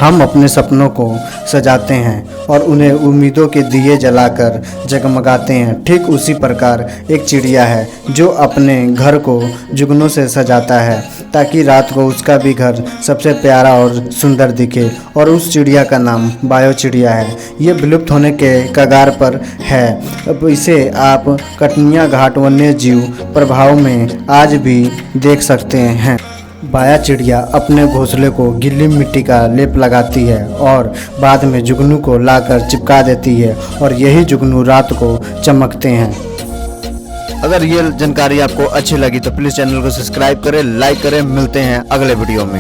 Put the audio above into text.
हम अपने सपनों को सजाते हैं और उन्हें उम्मीदों के दिए जलाकर जगमगाते हैं। ठीक उसी प्रकार एक चिड़िया है जो अपने घर को जुगनू से सजाता है ताकि रात को उसका भी घर सबसे प्यारा और सुंदर दिखे, और उस चिड़िया का नाम बायो चिड़िया है। ये विलुप्त होने के कगार पर है। अब इसे आप कटनिया घाट वन्य जीव प्रभाव में आज भी देख सकते हैं। बाया चिड़िया अपने घोंसले को गीली मिट्टी का लेप लगाती है और बाद में जुगनू को लाकर चिपका देती है, और यही जुगनू रात को चमकते हैं। अगर ये जानकारी आपको अच्छी लगी तो प्लीज़ चैनल को सब्सक्राइब करें, लाइक करें। मिलते हैं अगले वीडियो में।